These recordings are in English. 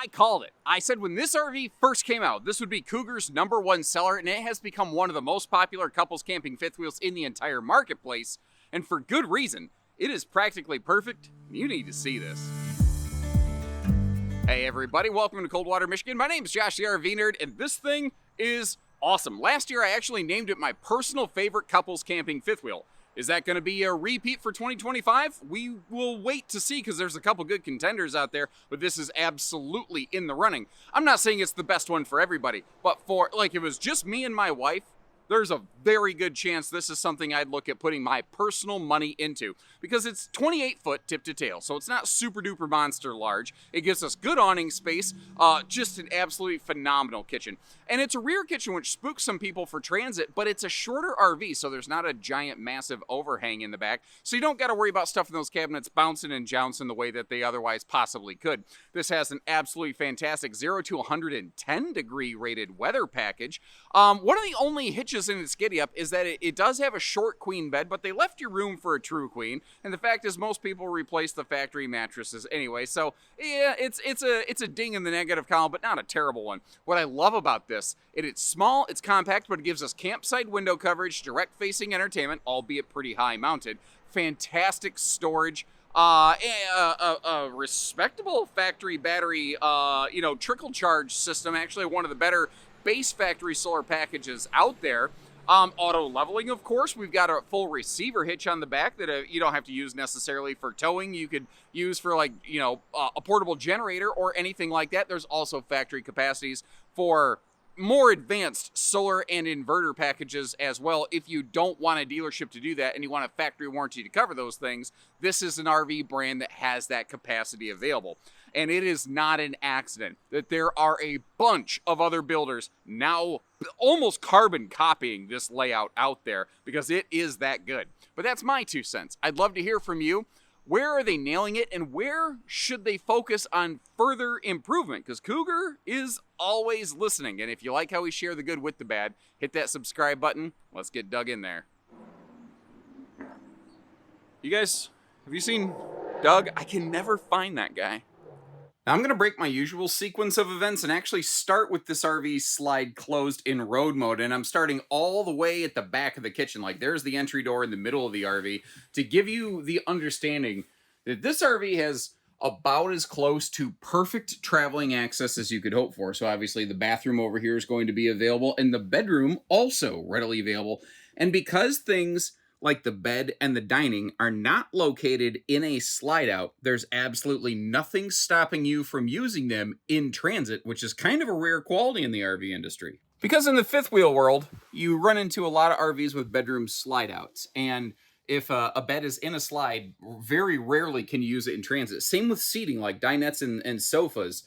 I called it. I said when this RV first came out, this would be Cougar's #1 seller, and it has become one of the most popular couples camping fifth wheels in the entire marketplace, and for good reason. It is practically perfect. You need to see this. Hey everybody, welcome to Coldwater, Michigan. My name is Josh the RV Nerd, and this thing is awesome. Last year I actually named it my personal favorite couples camping fifth wheel. Is that going to be a repeat for 2025? We will wait to see, because there's a couple good contenders out there, but this is absolutely in the running. I'm not saying it's the best one for everybody, but for, like, if it was just me and my wife, there's a very good chance this is something I'd look at putting my personal money into, because it's 28 foot tip to tail, so it's not super duper monster large. It gives us good awning space, just an absolutely phenomenal kitchen. And it's a rear kitchen, which spooks some people for transit, but it's a shorter RV, so there's not a giant massive overhang in the back, so you don't got to worry about stuff in those cabinets bouncing and jouncing the way that they otherwise possibly could. This has an absolutely fantastic 0 to 110 degree rated weather package. One of the only hitches in its giddy up is that it does have a short queen bed, but they left you room for a true queen. And the fact is, most people replace the factory mattresses anyway. So yeah, it's a ding in the negative column, but not a terrible one. What I love about this, it's small, it's compact, but it gives us campsite window coverage, direct facing entertainment, albeit pretty high mounted, fantastic storage. A respectable factory battery, trickle charge system, actually one of the better base factory solar packages out there. Auto leveling, of course. We've got a full receiver hitch on the back that you don't have to use necessarily for towing. You could use for, like, a portable generator or anything like that. There's also factory capacities for more advanced solar and inverter packages as well. If you don't want a dealership to do that and you want a factory warranty to cover those things, this is an RV brand that has that capacity available. And it is not an accident that there are a bunch of other builders now almost carbon copying this layout out there, because it is that good. But that's my 2 cents. I'd love to hear from you. Where are they nailing it, and where should they focus on further improvement? Because Cougar is always listening. And if you like how we share the good with the bad, hit that subscribe button. Let's get dug in there. You guys, have you seen Doug? I can never find that guy. Now, I'm going to break my usual sequence of events and actually start with this RV slide closed in road mode. And I'm starting all the way at the back of the kitchen. Like, there's the entry door in the middle of the RV to give you the understanding that this RV has about as close to perfect traveling access as you could hope for. So obviously the bathroom over here is going to be available, and the bedroom also readily available. And because things like the bed and the dining are not located in a slide out, there's absolutely nothing stopping you from using them in transit, which is kind of a rare quality in the RV industry. Because in the fifth wheel world, you run into a lot of RVs with bedroom slide outs, and if a bed is in a slide, very rarely can you use it in transit. Same with seating, like dinettes and sofas.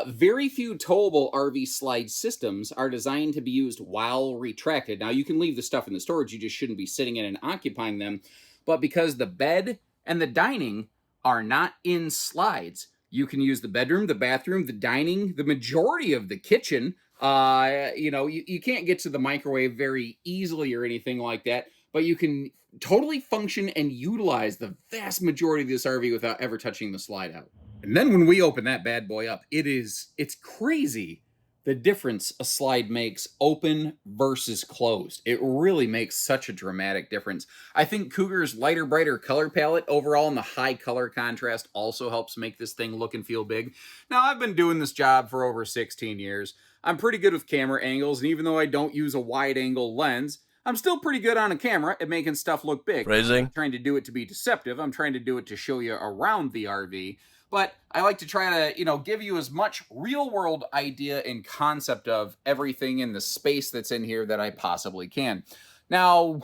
Very few towable RV slide systems are designed to be used while retracted. Now, you can leave the stuff in the storage, you just shouldn't be sitting in and occupying them. But because the bed and the dining are not in slides, you can use the bedroom, the bathroom, the dining, the majority of the kitchen. You can't get to the microwave very easily or anything like that, but you can totally function and utilize the vast majority of this RV without ever touching the slide out. And then when we open that bad boy up, it's crazy the difference a slide makes open versus closed. It really makes such a dramatic difference. I think Cougar's lighter, brighter color palette overall and the high color contrast also helps make this thing look and feel big. Now, I've been doing this job for over 16 years. I'm pretty good with camera angles, and even though I don't use a wide angle lens, I'm still pretty good on a camera at making stuff look big. Phrasing. I'm not trying to do it to be deceptive. I'm trying to do it to show you around the RV. But I like to try to, give you as much real-world idea and concept of everything in the space that's in here that I possibly can. Now,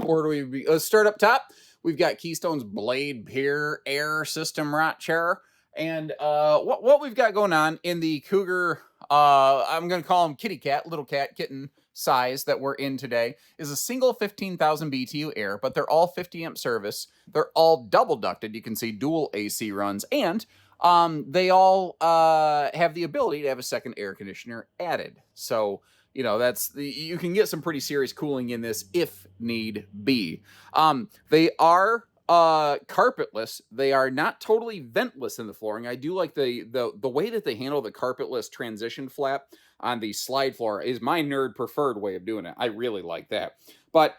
where do we? Let's start up top. We've got Keystone's Blade Peer Air System right chair. And what we've got going on in the Cougar, I'm going to call them kitty cat, little cat, kitten size that we're in today, is a single 15,000 BTU air, but they're all 50 amp service. They're all double ducted. You can see dual AC runs, and they all have the ability to have a second air conditioner added. So, you can get some pretty serious cooling in this if need be. They are carpetless. They are not totally ventless in the flooring. I do like the way that they handle the carpetless transition flap on the slide floor is my nerd preferred way of doing it. I really like that. But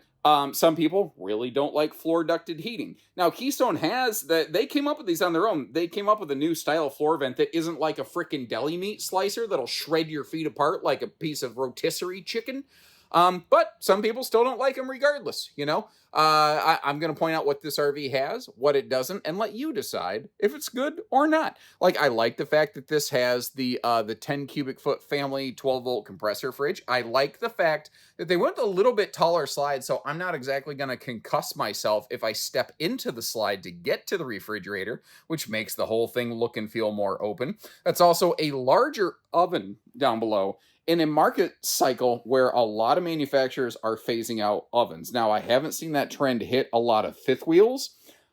some people really don't like floor ducted heating. Now, Keystone has that. They came up with these on their own. They came up with a new style of floor vent that isn't like a freaking deli meat slicer that'll shred your feet apart like a piece of rotisserie chicken. But some people still don't like them regardless, you know? I'm going to point out what this RV has, what it doesn't, and let you decide if it's good or not. Like, I like the fact that this has the 10 cubic foot family 12 volt compressor fridge. I like the fact that they went a little bit taller slide, so I'm not exactly going to concuss myself if I step into the slide to get to the refrigerator, which makes the whole thing look and feel more open. That's also a larger oven down below in a market cycle where a lot of manufacturers are phasing out ovens. Now, I haven't seen that trend hit a lot of fifth wheels,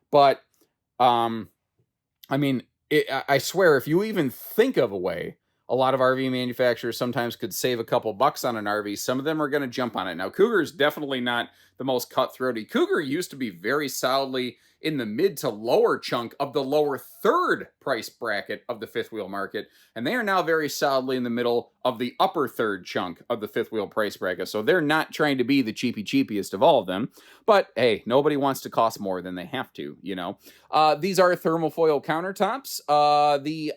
but I mean, I swear, if you even think of a way, a lot of RV manufacturers sometimes could save a couple bucks on an RV. Some of them are going to jump on it. Now, Cougar is definitely not the most cutthroaty. Cougar used to be very solidly in the mid to lower chunk of the lower third price bracket of the fifth wheel market, and they are now very solidly in the middle of the upper third chunk of the fifth wheel price bracket. So they're not trying to be the cheapiest of all of them, but hey, nobody wants to cost more than they have to, you know. These are thermofoil countertops. The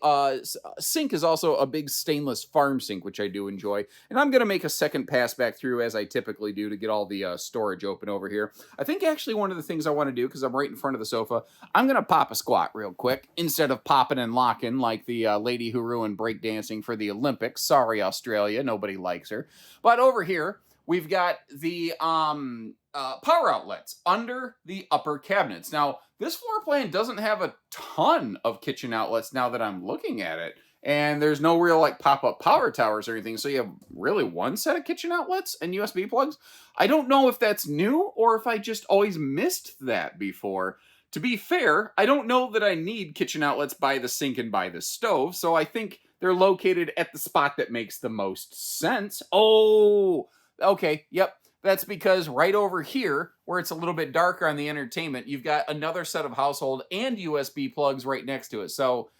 sink is also a big stainless farm sink, which I do enjoy, and I'm going to make a second pass back through as I typically do to get all the storage open over here. I think actually one of the things I want to do, because I'm right in front of the sofa, I'm going to pop a squat real quick instead of popping and locking like the lady who ruined breakdancing for the Olympics. Sorry, Australia, nobody likes her. But over here, we've got the power outlets under the upper cabinets. Now, this floor plan doesn't have a ton of kitchen outlets now that I'm looking at it. And there's no real like pop-up power towers or anything. So you have really one set of kitchen outlets and USB plugs. I don't know if that's new or if I just always missed that before. To be fair, I don't know that I need kitchen outlets by the sink and by the stove. So I think they're located at the spot that makes the most sense. Oh, okay. Yep. That's because right over here, where it's a little bit darker on the entertainment, you've got another set of household and USB plugs right next to it. So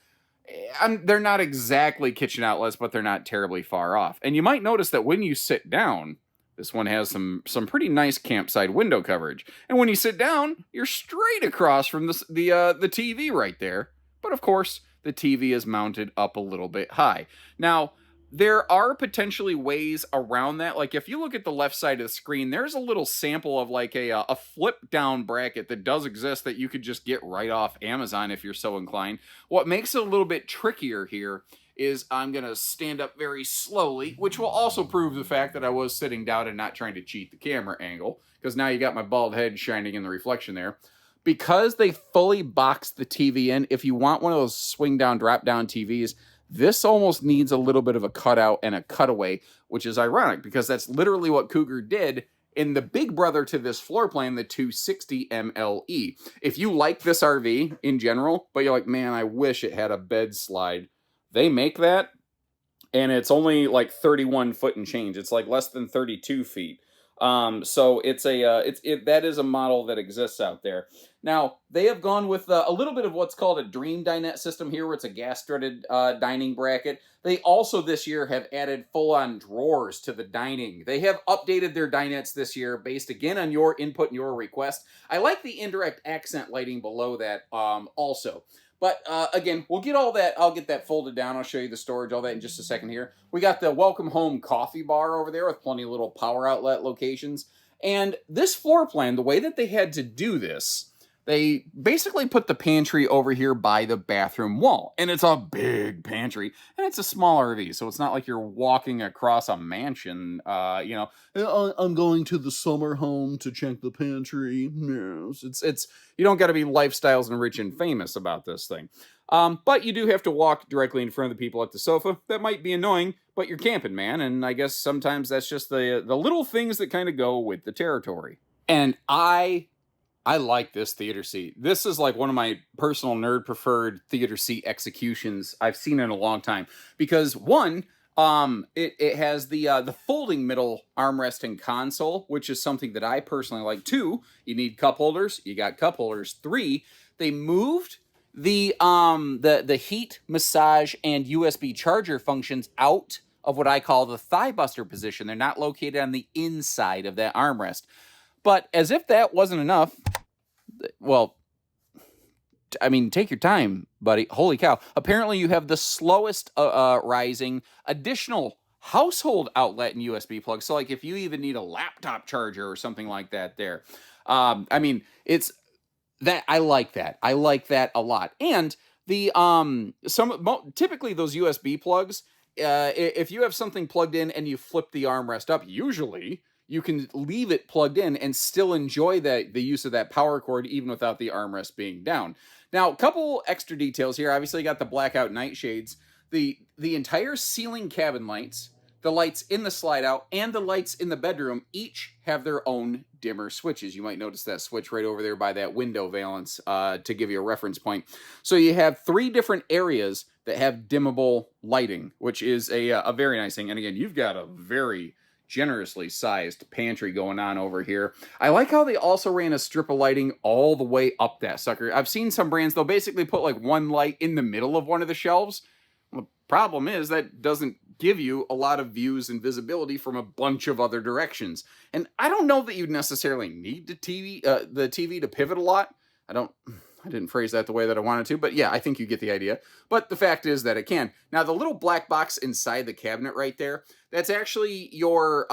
they're not exactly kitchen outlets, but they're not terribly far off. And you might notice that when you sit down, this one has some pretty nice campsite window coverage. And when you sit down, you're straight across from the TV right there. But of course, the TV is mounted up a little bit high. Now, there are potentially ways around that. Like if you look at the left side of the screen, there's a little sample of like a flip down bracket that does exist that you could just get right off Amazon if you're so inclined. What makes it a little bit trickier here is I'm going to stand up very slowly, which will also prove the fact that I was sitting down and not trying to cheat the camera angle, because now you got my bald head shining in the reflection there. Because they fully box the TV in, if you want one of those swing down, drop down TVs, this almost needs a little bit of a cutout and a cutaway, which is ironic because that's literally what Cougar did in the big brother to this floor plan, the 260MLE. If you like this RV in general, but you're like, man, I wish it had a bed slide, they make that, and it's only like 31 foot and change. It's like less than 32 feet. So it's that is a model that exists out there. Now, they have gone with a little bit of what's called a dream dinette system here, where it's a gas-strutted dining bracket. They also this year have added full-on drawers to the dining. They have updated their dinettes this year based, again, on your input and your request. I like the indirect accent lighting below that also. But again, we'll get all that. I'll get that folded down. I'll show you the storage, all that in just a second here. We got the welcome home coffee bar over there with plenty of little power outlet locations. And this floor plan, the way that they had to do this, they basically put the pantry over here by the bathroom wall. And it's a big pantry. And it's a small RV, so it's not like you're walking across a mansion, you know, I'm going to the summer home to check the pantry. No, it's you don't got to be lifestyles and rich and famous about this thing. But you do have to walk directly in front of the people at the sofa. That might be annoying, but you're camping, man. And I guess sometimes that's just the little things that kind of go with the territory. And I like this theater seat. This is like one of my personal nerd preferred theater seat executions I've seen in a long time. Because one, It has the folding middle armrest and console, which is something that I personally like. 2, you need cup holders. You got cup holders. 3, they moved the heat, massage, and USB charger functions out of what I call the thigh buster position. They're not located on the inside of that armrest. But as if that wasn't enough, well, I mean, take your time, buddy. Holy cow. Apparently you have the slowest rising additional household outlet and USB plug. So like if you even need a laptop charger or something like that there. I mean, it's that I like that. I like that a lot. And the typically those USB plugs, if you have something plugged in and you flip the armrest up, usually you can leave it plugged in and still enjoy the use of that power cord even without the armrest being down. Now, a couple extra details here. Obviously, you got the blackout night shades, the entire ceiling cabin lights, the lights in the slide out, and the lights in the bedroom each have their own dimmer switches. You might notice that switch right over there by that window valance to give you a reference point. So you have 3 different areas that have dimmable lighting, which is a very nice thing. And again, you've got a very generously sized pantry going on over here. I like how they also ran a strip of lighting all the way up that sucker. I've seen some brands, they'll basically put like one light in the middle of one of the shelves. Well, the problem is that doesn't give you a lot of views and visibility from a bunch of other directions. And I don't know that you necessarily need the TV to pivot a lot. I didn't phrase that the way that I wanted to, but yeah, I think you get the idea. But the fact is that it can. Now, the little black box inside the cabinet right there, that's actually your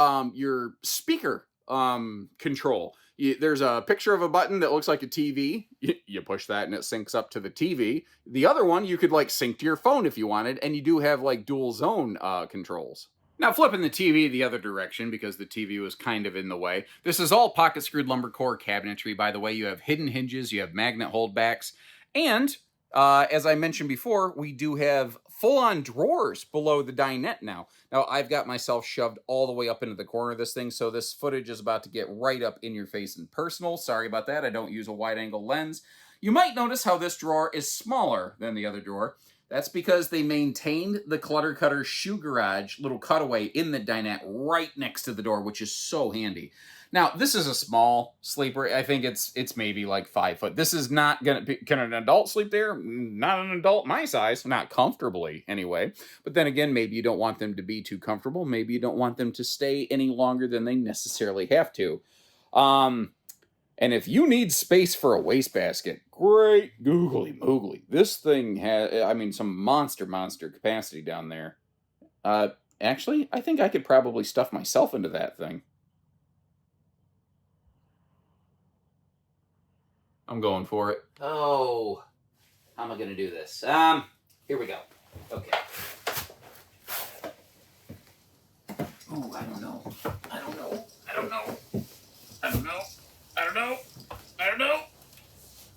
speaker control. There's a picture of a button that looks like a TV. You push that and it syncs up to the TV. The other one, you could like sync to your phone if you wanted, and you do have like dual zone controls. Now, flipping the TV the other direction, because the TV was kind of in the way. This is all pocket-screwed lumber core cabinetry, by the way. You have hidden hinges, you have magnet holdbacks, and as I mentioned before, we do have full-on drawers below the dinette now. Now, I've got myself shoved all the way up into the corner of this thing, so this footage is about to get right up in your face and personal. Sorry about that, I don't use a wide-angle lens. You might notice how this drawer is smaller than the other drawer. That's because they maintained the Clutter Cutter shoe garage little cutaway in the dinette right next to the door, which is so handy. Now, this is a small sleeper. I think it's maybe like 5 foot. This is not gonna be, can an adult sleep there? Not an adult my size, not comfortably anyway. But then again, maybe you don't want them to be too comfortable. Maybe you don't want them to stay any longer than they necessarily have to. And if you need space for a wastebasket, great googly moogly. This thing has, I mean, some monster capacity down there. Actually, I think I could probably stuff myself into that thing. I'm going for it. Oh, how am I going to do this? Here we go. Okay. Oh, I don't know.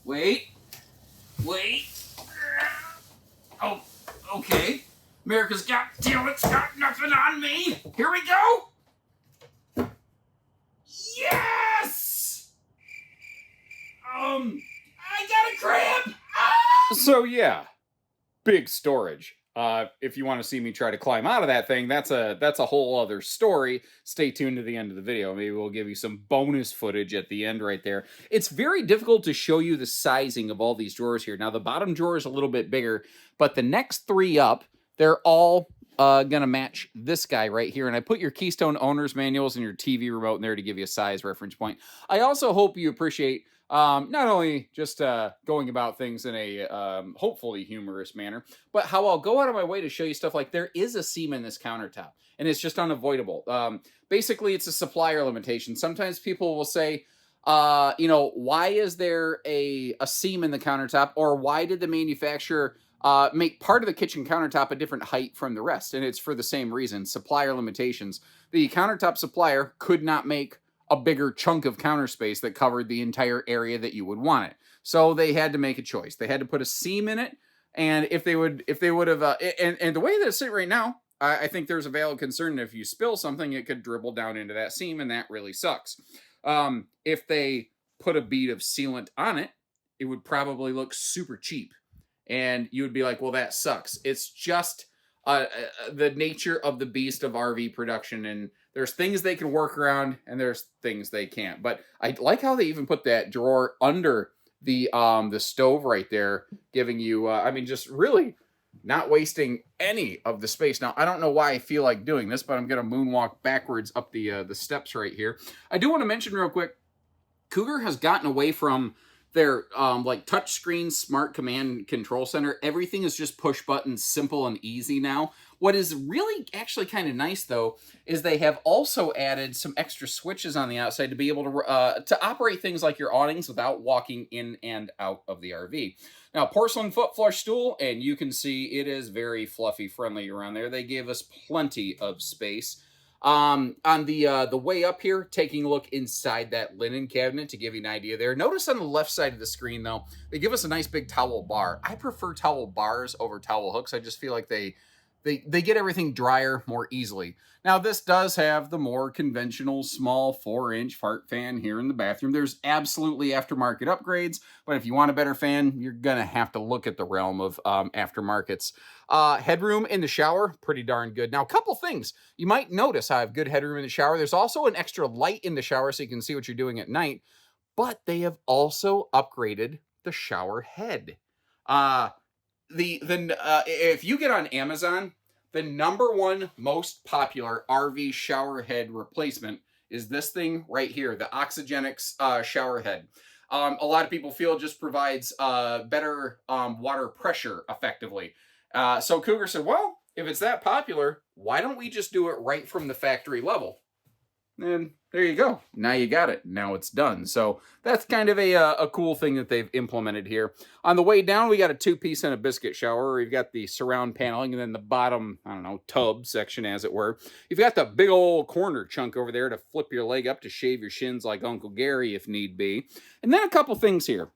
Wait. Oh, okay. America's Got Talent's got nothing on me. Here we go. Yes! I got a cramp. Ah! So yeah, big storage. If you want to see me try to climb out of that thing, that's a whole other story. Stay tuned to the end of the video. Maybe we'll give you some bonus footage at the end right there. It's very difficult to show you the sizing of all these drawers here. Now, the bottom drawer is a little bit bigger, but the next 3 up, they're all gonna match this guy right here. And I put your Keystone owner's manuals and your TV remote in there to give you a size reference point. I also hope you appreciate not only just going about things in a hopefully humorous manner, but how I'll go out of my way to show you stuff like there is a seam in this countertop, and it's just unavoidable. Basically, it's a supplier limitation. Sometimes people will say, you know, why is there a seam in the countertop, or why did the manufacturer make part of the kitchen countertop a different height from the rest? And it's for the same reason, supplier limitations. The countertop supplier could not make a bigger chunk of counter space that covered the entire area that you would want it. So they had to make a choice. They had to put a seam in it, and if they would have, and the way that it's sitting right now, I think there's a valid concern. If you spill something, it could dribble down into that seam, and that really sucks. If they put a bead of sealant on it, it would probably look super cheap, and you would be like, well, that sucks. It's just the nature of the beast of RV production, and there's things they can work around and there's things they can't. But I like how they even put that drawer under the stove right there, giving you I mean, just really not wasting any of the space. Now, I don't know why I feel like doing this, but I'm going to moonwalk backwards up the steps right here. I do want to mention real quick, Cougar has gotten away from their like touchscreen smart command control center. Everything is just push buttons, simple and easy now. What is really actually kind of nice though is they have also added some extra switches on the outside to be able to operate things like your awnings without walking in and out of the RV. Now, porcelain foot flush stool, and you can see it is very fluffy friendly around there. They gave us plenty of space. On the way up here, taking a look inside that linen cabinet to give you an idea there. Notice on the left side of the screen, though, they give us a nice big towel bar. I prefer towel bars over towel hooks. I just feel like they get everything drier more easily. Now, this does have the more conventional small 4-inch fart fan here in the bathroom. There's absolutely aftermarket upgrades, but if you want a better fan, you're gonna have to look at the realm of aftermarkets. Headroom in the shower, pretty darn good. Now, a couple things. You might notice I have good headroom in the shower. There's also an extra light in the shower so you can see what you're doing at night, but they have also upgraded the shower head. If you get on Amazon, the #1 most popular RV shower head replacement is this thing right here, the Oxygenics shower head. A lot of people feel it just provides better water pressure effectively. So Cougar said, well, if it's that popular, why don't we just do it right from the factory level? And there you go. Now you got it. Now it's done. So that's kind of a cool thing that they've implemented here. On the way down, we got a 2-piece and a biscuit shower. We've got the surround paneling and then the bottom, I don't know, tub section, as it were. You've got the big old corner chunk over there to flip your leg up to shave your shins like Uncle Gary if need be. And then a couple things here.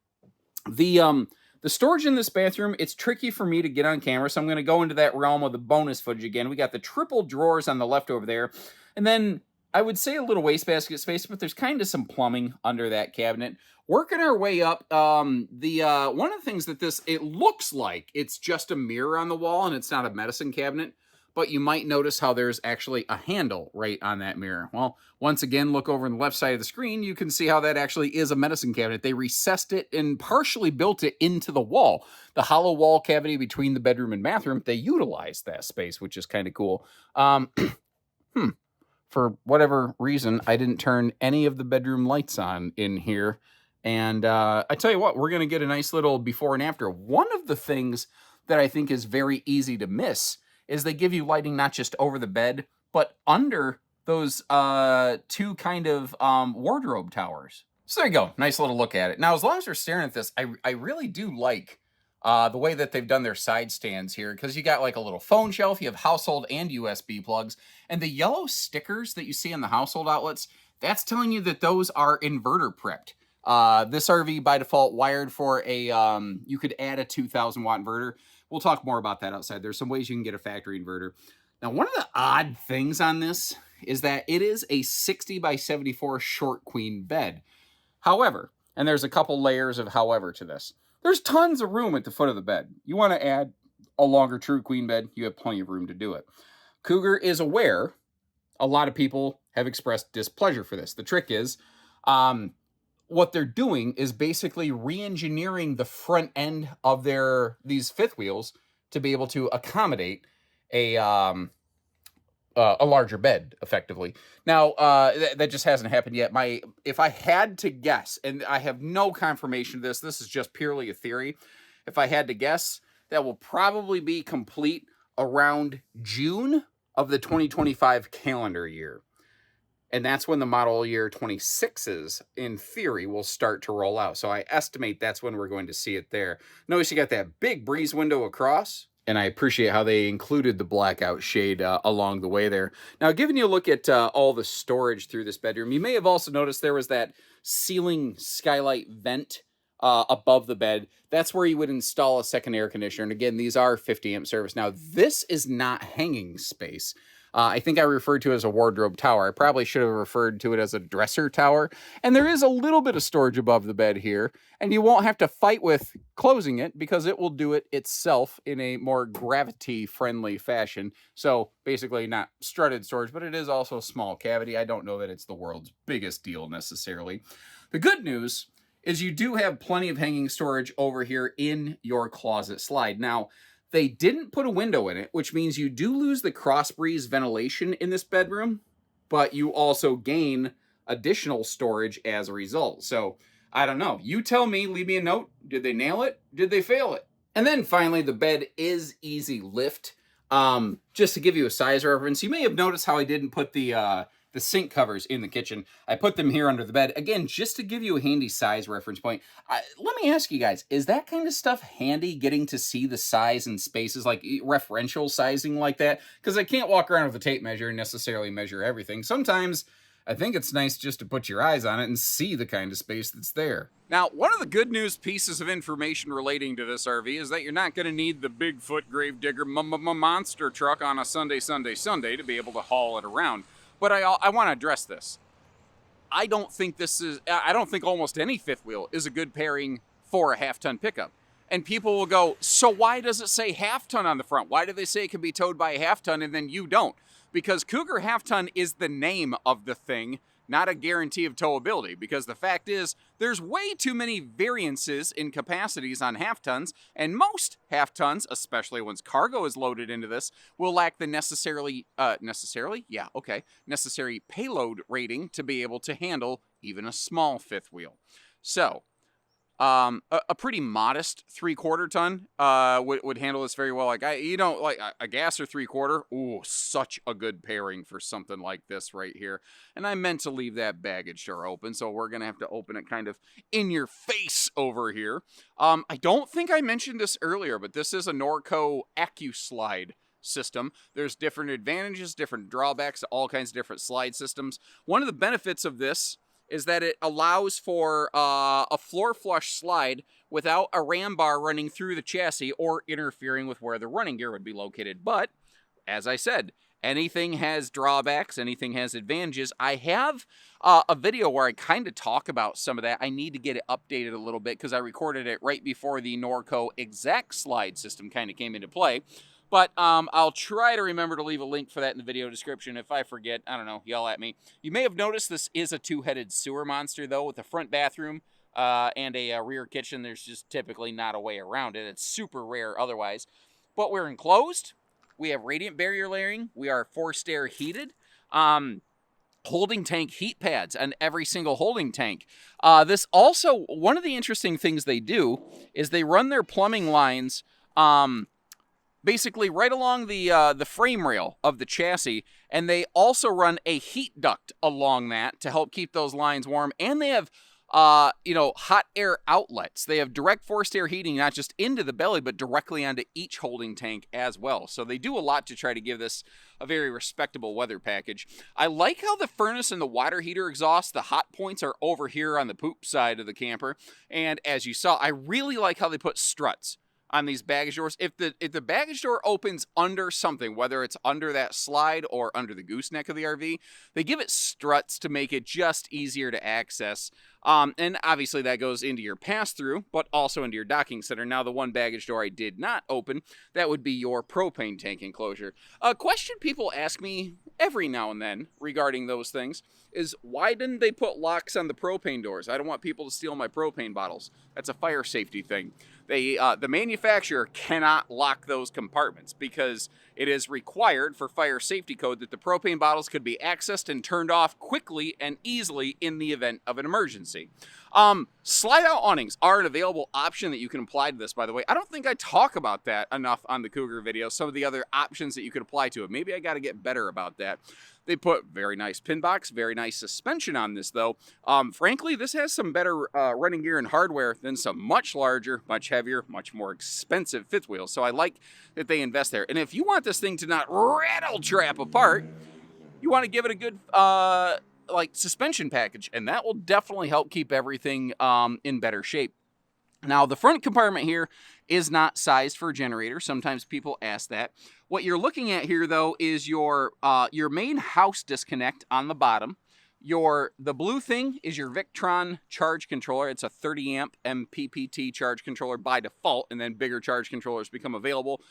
The storage in this bathroom, it's tricky for me to get on camera, so I'm going to go into that realm of the bonus footage again. We got the triple drawers on the left over there. And then I would say a little wastebasket space, but there's kind of some plumbing under that cabinet. Working our way up, one of the things that it looks like it's just a mirror on the wall and it's not a medicine cabinet, but you might notice how there's actually a handle right on that mirror. Well, once again, look over on the left side of the screen, you can see how that actually is a medicine cabinet. They recessed it and partially built it into the wall. The hollow wall cavity between the bedroom and bathroom, they utilized that space, which is kind of cool. For whatever reason, I didn't turn any of the bedroom lights on in here. And I tell you what, we're going to get a nice little before and after. One of the things that I think is very easy to miss is they give you lighting not just over the bed, but under those two kind of wardrobe towers. So there you go. Nice little look at it. Now, as long as we're staring at this, I really do like the way that they've done their side stands here, because you got like a little phone shelf, you have household and USB plugs, and the yellow stickers that you see on the household outlets, that's telling you that those are inverter prepped. This RV by default wired for a, you could add a 2,000 watt inverter. We'll talk more about that outside. There's some ways you can get a factory inverter. Now, one of the odd things on this is that it is a 60 by 74 short queen bed. However, and there's a couple layers of however to this, there's tons of room at the foot of the bed. You want to add a longer true queen bed, you have plenty of room to do it. Cougar is aware a lot of people have expressed displeasure for this. The trick is, what they're doing is basically re-engineering the front end of these fifth wheels to be able to accommodate a larger bed, effectively. Now, that just hasn't happened yet. If I had to guess, and I have no confirmation of this is just purely a theory. If I had to guess, that will probably be complete around June of the 2025 calendar year. And that's when the model year 26s, in theory, will start to roll out. So I estimate that's when we're going to see it there. Notice you got that big breeze window across. And I appreciate how they included the blackout shade along the way there. Now, giving you a look at all the storage through this bedroom, you may have also noticed there was that ceiling skylight vent above the bed. That's where you would install a second air conditioner. And again, these are 50 amp service. Now, this is not hanging space. I think I referred to it as a wardrobe tower. I probably should have referred to it as a dresser tower. And there is a little bit of storage above the bed here, and you won't have to fight with closing it because it will do it itself in a more gravity-friendly fashion. So basically not strutted storage, but it is also a small cavity. I don't know that it's the world's biggest deal necessarily. The good news is you do have plenty of hanging storage over here in your closet slide. Now, they didn't put a window in it, which means you do lose the cross breeze ventilation in this bedroom, but you also gain additional storage as a result. So I don't know. You tell me, leave me a note. Did they nail it? Did they fail it? And then finally, the bed is easy lift. Just to give you a size reference, you may have noticed how I didn't put the sink covers in the kitchen. I put them here under the bed. Again, just to give you a handy size reference point. Let me ask you guys, is that kind of stuff handy, getting to see the size and spaces, like referential sizing like that? Because I can't walk around with a tape measure and necessarily measure everything. Sometimes I think it's nice just to put your eyes on it and see the kind of space that's there. Now, one of the good news pieces of information relating to this RV is that you're not going to need the Bigfoot Gravedigger monster truck on a Sunday to be able to haul it around. But I want to address this. I don't think almost any fifth wheel is a good pairing for a half-ton pickup. And people will go, so why does it say half-ton on the front? Why do they say it can be towed by a half-ton and then you don't? Because Cougar half-ton is the name of the thing, not a guarantee of towability, because the fact is there's way too many variances in capacities on half-tons, and most half-tons, especially once cargo is loaded into this, will lack the necessary payload rating to be able to handle even a small fifth wheel. So a pretty modest 3/4 ton would handle this very well. Like a gas or 3/4. Ooh, such a good pairing for something like this right here. And I meant to leave that baggage door open, so we're gonna have to open it kind of in your face over here. I don't think I mentioned this earlier, but this is a Norco AccuSlide system. There's different advantages, different drawbacks to all kinds of different slide systems. One of the benefits of this is that it allows for a floor flush slide without a ram bar running through the chassis or interfering with where the running gear would be located. But, as I said, anything has drawbacks, anything has advantages. I have a video where I kind of talk about some of that. I need to get it updated a little bit because I recorded it right before the Norco Exact Slide system kind of came into play. But I'll try to remember to leave a link for that in the video description. If I forget, I don't know, yell at me. You may have noticed this is a two-headed sewer monster, though, with a front bathroom and a rear kitchen. There's just typically not a way around it. It's super rare otherwise. But we're enclosed. We have radiant barrier layering. We are forced air heated. Holding tank heat pads on every single holding tank. This also, one of the interesting things they do is they run their plumbing lines basically right along the frame rail of the chassis, and they also run a heat duct along that to help keep those lines warm. And they have hot air outlets. They have direct forced air heating, not just into the belly, but directly onto each holding tank as well. So they do a lot to try to give this a very respectable weather package. I like how the furnace and the water heater exhaust, the hot points are over here on the poop side of the camper. And as you saw, I really like how they put struts on these baggage doors. If the baggage door opens under something, whether it's under that slide or under the gooseneck of the RV, they give it struts to make it just easier to access. And obviously that goes into your pass-through, but also into your docking center. Now, the one baggage door I did not open, that would be your propane tank enclosure. A question people ask me every now and then regarding those things is, why didn't they put locks on the propane doors? I don't want people to steal my propane bottles. That's a fire safety thing. The manufacturer cannot lock those compartments because it is required for fire safety code that the propane bottles could be accessed and turned off quickly and easily in the event of an emergency. Slide out awnings are an available option that you can apply to this, by the way. I don't think I talk about that enough on the Cougar video, some of the other options that you could apply to it. Maybe I got to get better about that. They put very nice pin box, very nice suspension on this, though. Frankly, this has some better running gear and hardware than some much larger, much heavier, much more expensive fifth wheels. So I like that they invest there. And if you want this thing to not rattle trap apart, you want to give it a good suspension package, and that will definitely help keep everything in better shape. Now, the front compartment here is not sized for a generator. Sometimes people ask that. What you're looking at here, though, is your main house disconnect on the bottom. The blue thing is your Victron charge controller. It's a 30 amp MPPT charge controller by default, and then bigger charge controllers become available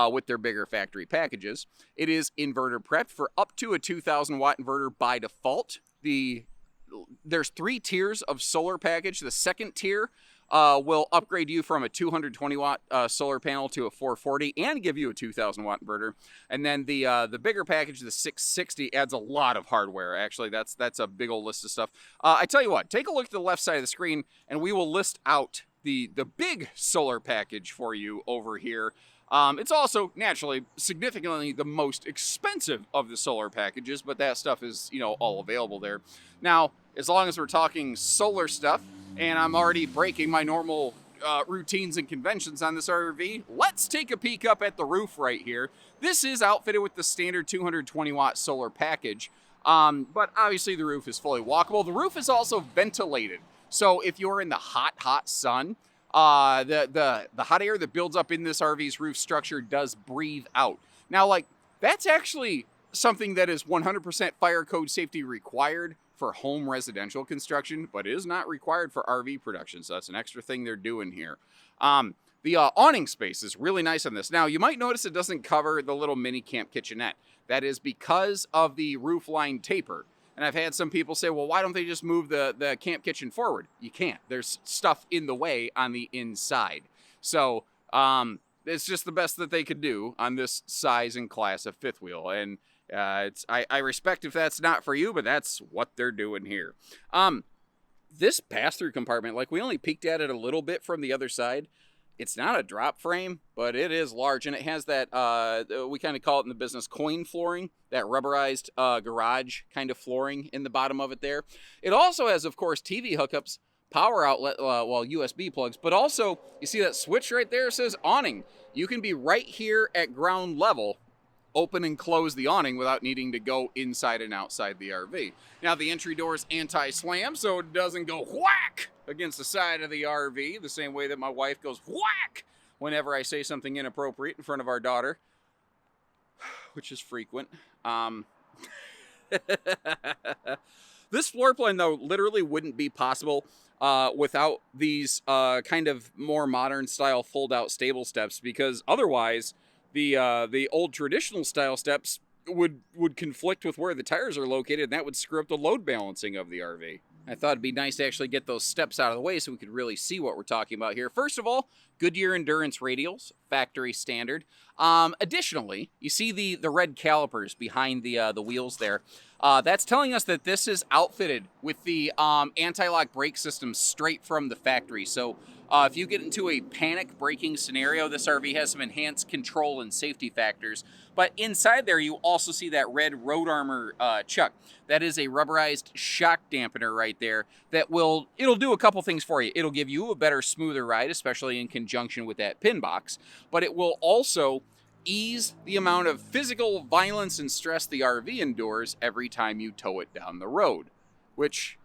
with their bigger factory packages. It is inverter prepped for up to a 2,000 watt inverter by default. There's 3 tiers of solar package. The second tier will upgrade you from a 220 watt solar panel to a 440 and give you a 2,000 watt inverter. And then the bigger package, the 660, adds a lot of hardware. Actually, that's a big old list of stuff. I tell you what, take a look at the left side of the screen, and we will list out the big solar package for you over here. It's also, naturally, significantly the most expensive of the solar packages, but that stuff is, all available there. Now, as long as we're talking solar stuff, and I'm already breaking my normal routines and conventions on this RV, let's take a peek up at the roof right here. This is outfitted with the standard 220 watt solar package, but obviously the roof is fully walkable. The roof is also ventilated, so if you're in the hot sun, the hot air that builds up in this RV's roof structure does breathe out. Now, that's actually something that is 100% fire code safety required for home residential construction, but is not required for RV production. So that's an extra thing they're doing here. The awning space is really nice on this. Now, you might notice it doesn't cover the little mini camp kitchenette. That is because of the roof line taper. And I've had some people say, well, why don't they just move the camp kitchen forward? You can't. There's stuff in the way on the inside. So it's just the best that they could do on this size and class of fifth wheel. And I respect if that's not for you, but that's what they're doing here. This pass-through compartment, we only peeked at it a little bit from the other side. It's not a drop frame, but it is large, and it has that, we kind of call it in the business coin flooring, that rubberized garage kind of flooring in the bottom of it there. It also has, of course, TV hookups, power outlet, USB plugs, but also, you see that switch right there? It says awning. You can be right here at ground level, open and close the awning without needing to go inside and outside the RV. Now, the entry door is anti-slam, so it doesn't go whack against the side of the RV, the same way that my wife goes whack whenever I say something inappropriate in front of our daughter, which is frequent. This floor plan, though, literally wouldn't be possible without these kind of more modern style fold-out stable steps, because otherwise the old traditional style steps would conflict with where the tires are located, and that would screw up the load balancing of the RV. I thought it'd be nice to actually get those steps out of the way so we could really see what we're talking about here. First of all, Goodyear Endurance radials, factory standard. Additionally, you see the red calipers behind the wheels there. That's telling us that this is outfitted with the anti-lock brake system straight from the factory. So if you get into a panic braking scenario, this RV has some enhanced control and safety factors. But inside there, you also see that red road armor chuck. That is a rubberized shock dampener right there that it'll do a couple things for you. It'll give you a better, smoother ride, especially in conjunction with that pin box. But it will also ease the amount of physical violence and stress the RV endures every time you tow it down the road, which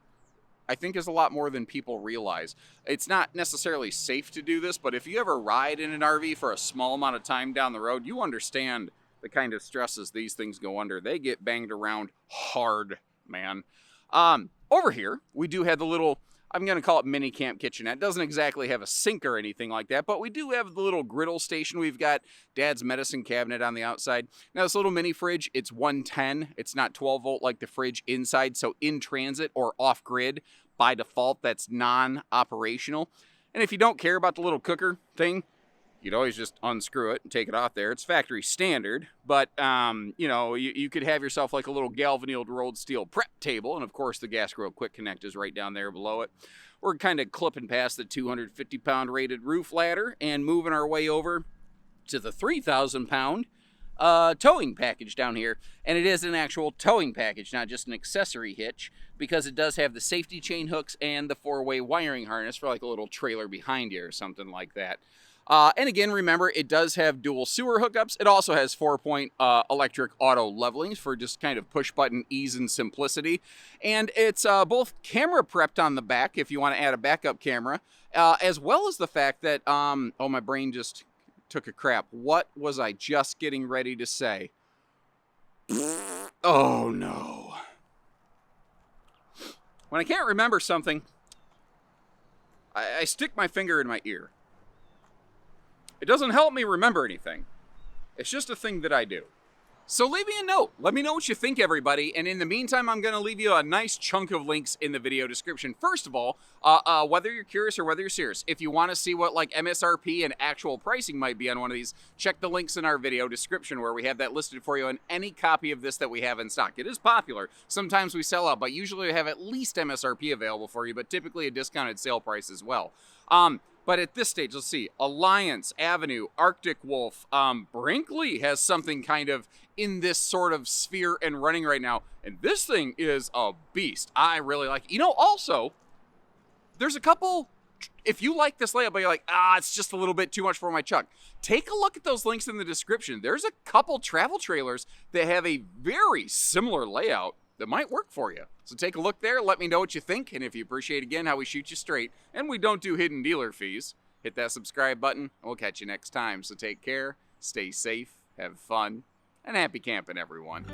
I think is a lot more than people realize. It's not necessarily safe to do this, but if you ever ride in an RV for a small amount of time down the road, you understand the kind of stresses these things go under. They get banged around hard, man. Over here, we do have the little, I'm going to call it mini camp kitchenette. It doesn't exactly have a sink or anything like that, but we do have the little griddle station. We've got Dad's medicine cabinet on the outside. Now, this little mini fridge, it's 110. It's not 12 volt like the fridge inside, so in transit or off grid, by default, that's non-operational. And if you don't care about the little cooker thing, you'd always just unscrew it and take it off there. It's factory standard, but you could have yourself like a little galvanized rolled steel prep table, and of course the gas grill quick connect is right down there below it. We're kind of clipping past the 250-pound rated roof ladder and moving our way over to the 3,000-pound towing package down here. And it is an actual towing package, not just an accessory hitch, because it does have the safety chain hooks and the 4-way wiring harness for like a little trailer behind you or something like that. And again, remember, it does have dual sewer hookups. It also has 4-point electric auto leveling for just kind of push-button ease and simplicity. And it's both camera prepped on the back if you want to add a backup camera, as well as the fact that, oh, my brain just took a crap. What was I just getting ready to say? Oh, no. When I can't remember something, I stick my finger in my ear. It doesn't help me remember anything. It's just a thing that I do. So leave me a note. Let me know what you think, everybody. And in the meantime, I'm going to leave you a nice chunk of links in the video description. First of all, whether you're curious or whether you're serious, if you want to see what like MSRP and actual pricing might be on one of these, check the links in our video description where we have that listed for you on any copy of this that we have in stock. It is popular. Sometimes we sell out, but usually we have at least MSRP available for you, but typically a discounted sale price as well. But at this stage, let's see, Alliance, Avenue, Arctic Wolf, Brinkley has something kind of in this sort of sphere and running right now. And this thing is a beast. I really like it. You know, also, there's a couple, if you like this layout, but you're like, it's just a little bit too much for my truck, take a look at those links in the description. There's a couple travel trailers that have a very similar layout that might work for you. So take a look there, let me know what you think, and if you appreciate, again, how we shoot you straight, and we don't do hidden dealer fees, hit that subscribe button, and we'll catch you next time. So take care, stay safe, have fun, and happy camping, everyone.